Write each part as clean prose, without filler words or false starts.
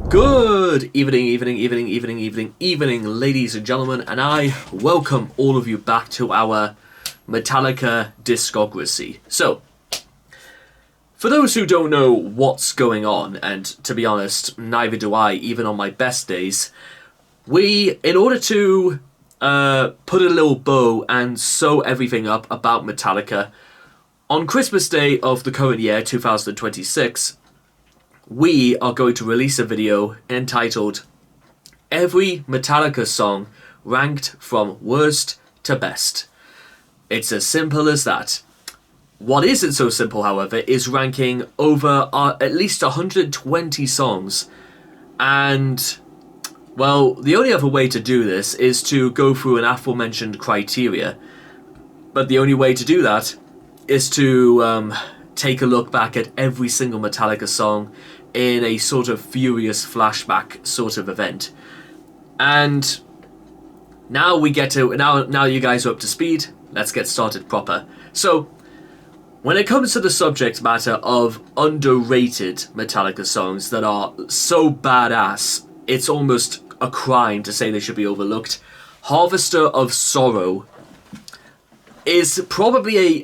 Good evening, ladies and gentlemen, and I welcome all of you back to our Metallica discography. So, for those who don't know what's going on, and to be honest, neither do I, even on my best days, in order to put a little bow and sew everything up about Metallica, on Christmas Day of the current year, 2026, we are going to release a video entitled Every Metallica Song Ranked from Worst to Best. It's as simple as that. What isn't so simple, however, is ranking over at least 120 songs. And, well, the only other way to do this is to go through an aforementioned criteria. But the only way to do that is to take a look back at every single Metallica song in a sort of furious flashback sort of event. And now we get to now you guys are up to speed. Let's get started proper. So when it comes to the subject matter of underrated Metallica songs that are so badass it's almost a crime to say they should be overlooked, Harvester of Sorrow is probably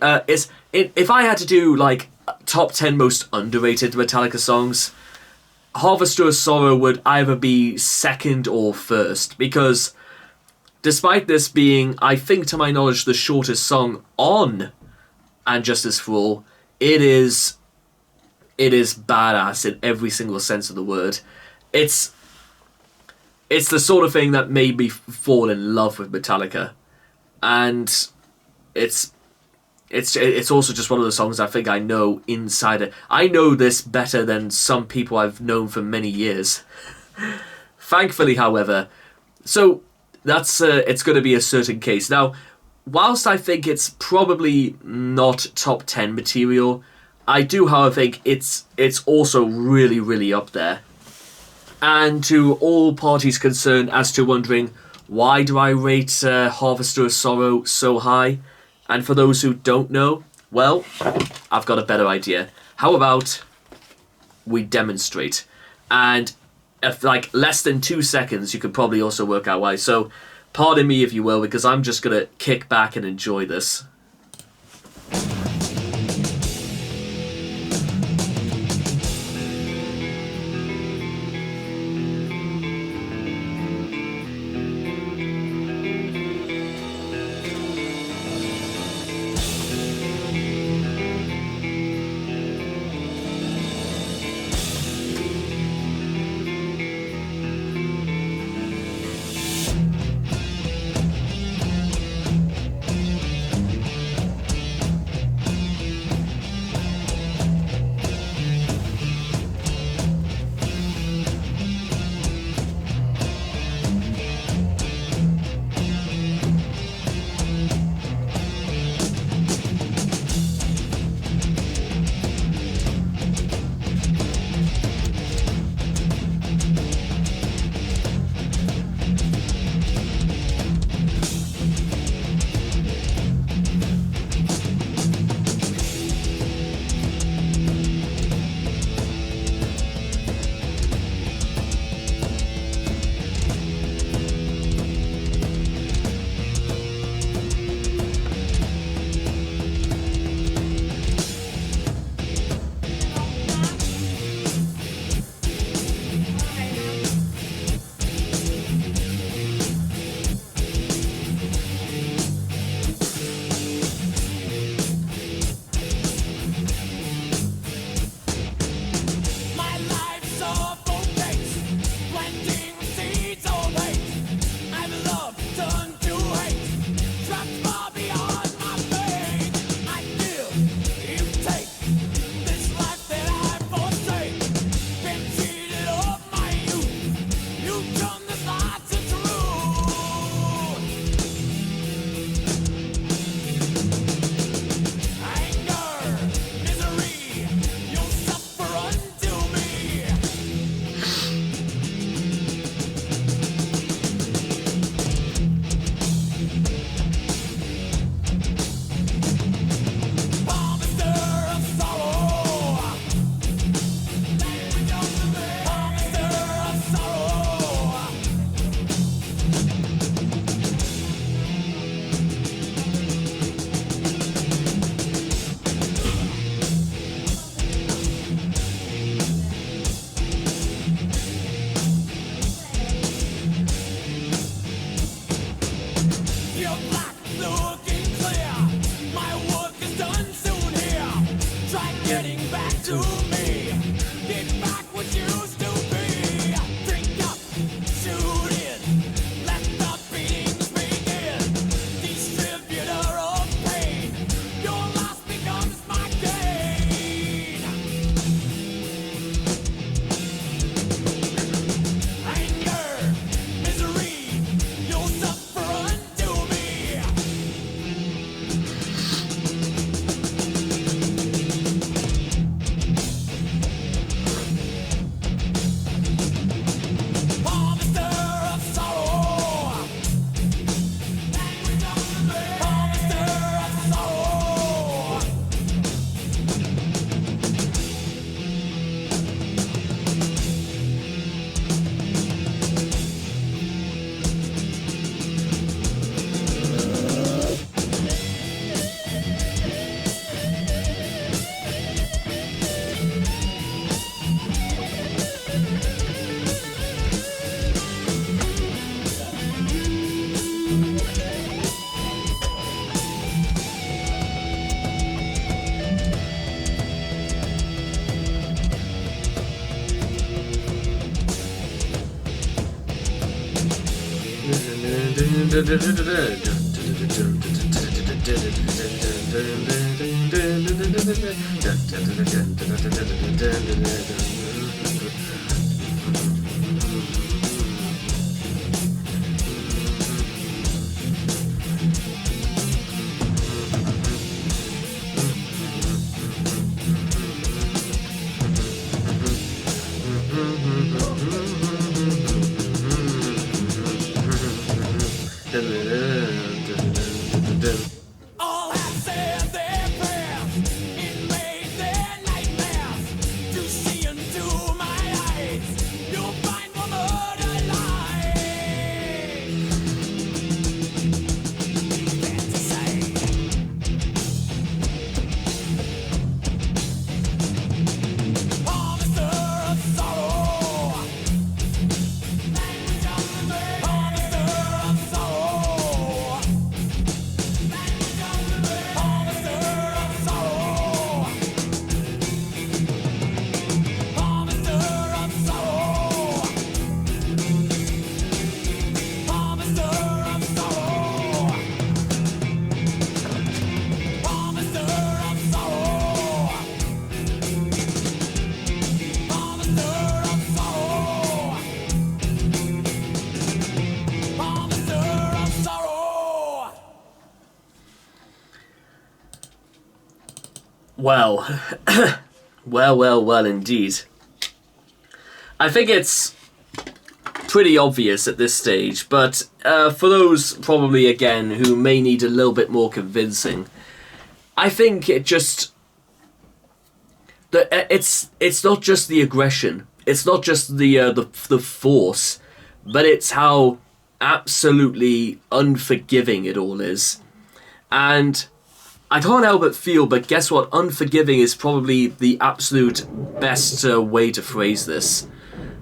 if I had to do like top 10 most underrated Metallica songs, Harvester of Sorrow would either be second or first, because despite this being, I think to my knowledge, the shortest song on And Justice for All, it is badass in every single sense of the word. It's the sort of thing that made me fall in love with Metallica, and it's also just one of the songs I think I know inside it. I know this better than some people I've known for many years. Thankfully, however, so that's it's going to be a certain case. Now, whilst I think it's probably not top 10 material, I do, however, think it's also really, really up there. And to all parties concerned as to wondering, why do I rate Harvester of Sorrow so high? And for those who don't know, well, I've got a better idea. How about we demonstrate? And if like less than 2 seconds, you could probably also work out why. So pardon me if you will, because I'm just going to kick back and enjoy this. to me. Get back what used to be. Drink up, shoot it. Let the beatings begin. Distributor of pain. Your loss becomes my gain. Anger, misery. You'll suffer unto me. Harvester of sorrow. Harvester of sorrow. All have said their prayers. It made their nightmares to see into my eyes. You'll find one murder lies. Fair to say. Harvester of sorrow. Harvester of sorrow. Harvester of sorrow. Harvester of sorrow. Harvester of sorrow. Harvester of sorrow. Harvester of sorrow. Harvester of sorrow. Well, well, indeed. I think it's pretty obvious at this stage, but for those probably, again, who may need a little bit more convincing, I think it just... It's not just the aggression, it's not just the force, but it's how absolutely unforgiving it all is. And I can't help but feel, but guess what? Unforgiving is probably the absolute best way to phrase this.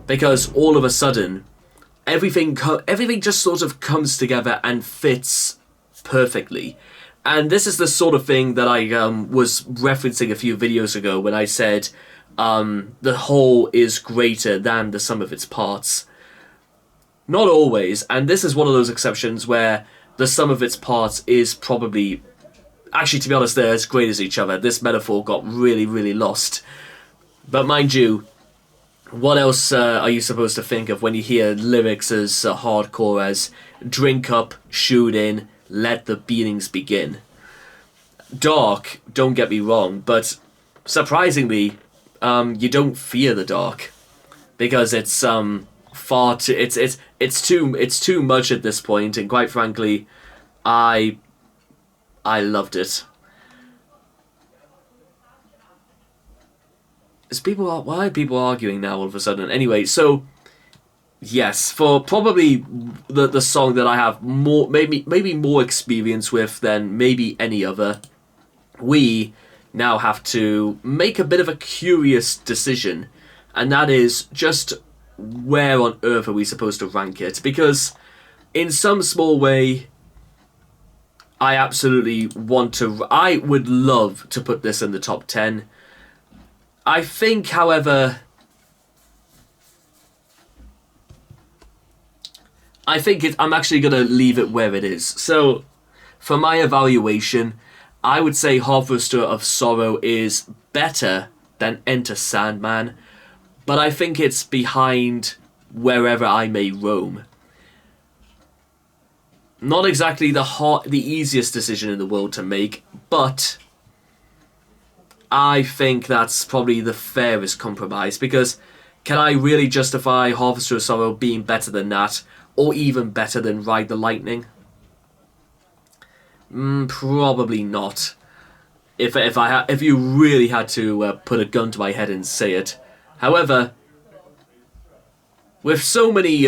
Because all of a sudden, everything just sort of comes together and fits perfectly. And this is the sort of thing that I was referencing a few videos ago when I said the whole is greater than the sum of its parts. Not always, and this is one of those exceptions where the sum of its parts is probably... Actually, to be honest, they're as great as each other. This metaphor got really, really lost. But mind you, what else are you supposed to think of when you hear lyrics as hardcore as drink up, shoot in, let the beatings begin? Dark, don't get me wrong, but surprisingly, you don't fear the dark because it's far too it's too much at this point, and quite frankly, I loved it. Why are people arguing now all of a sudden? Anyway, so yes, for probably the song that I have maybe more experience with than maybe any other, we now have to make a bit of a curious decision, and that is just where on earth are we supposed to rank it? Because in some small way, I would love to put this in the top 10. I think, however, I'm actually going to leave it where it is. So, for my evaluation, I would say Harvester of Sorrow is better than Enter Sandman, but I think it's behind Wherever I May Roam. Not exactly the easiest decision in the world to make, but I think that's probably the fairest compromise, because can I really justify Harvester of Sorrow being better than that, or even better than Ride the Lightning? Probably not. If you really had to put a gun to my head and say it. However, with so many,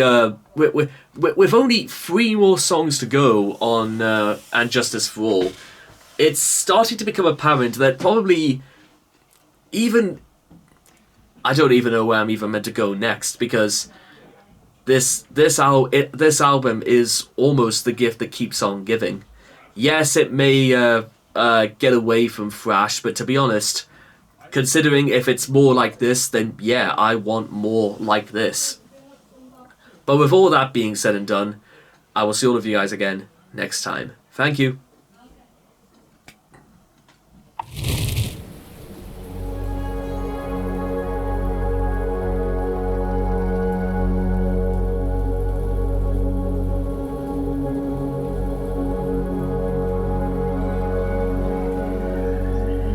with only 3 more songs to go on And Justice for All, it's starting to become apparent that probably even I don't even know where I'm even meant to go next, because this album is almost the gift that keeps on giving. Yes, it may get away from thrash, but to be honest, considering if it's more like this, then yeah, I want more like this. But with all that being said and done, I will see all of you guys again next time. Thank you.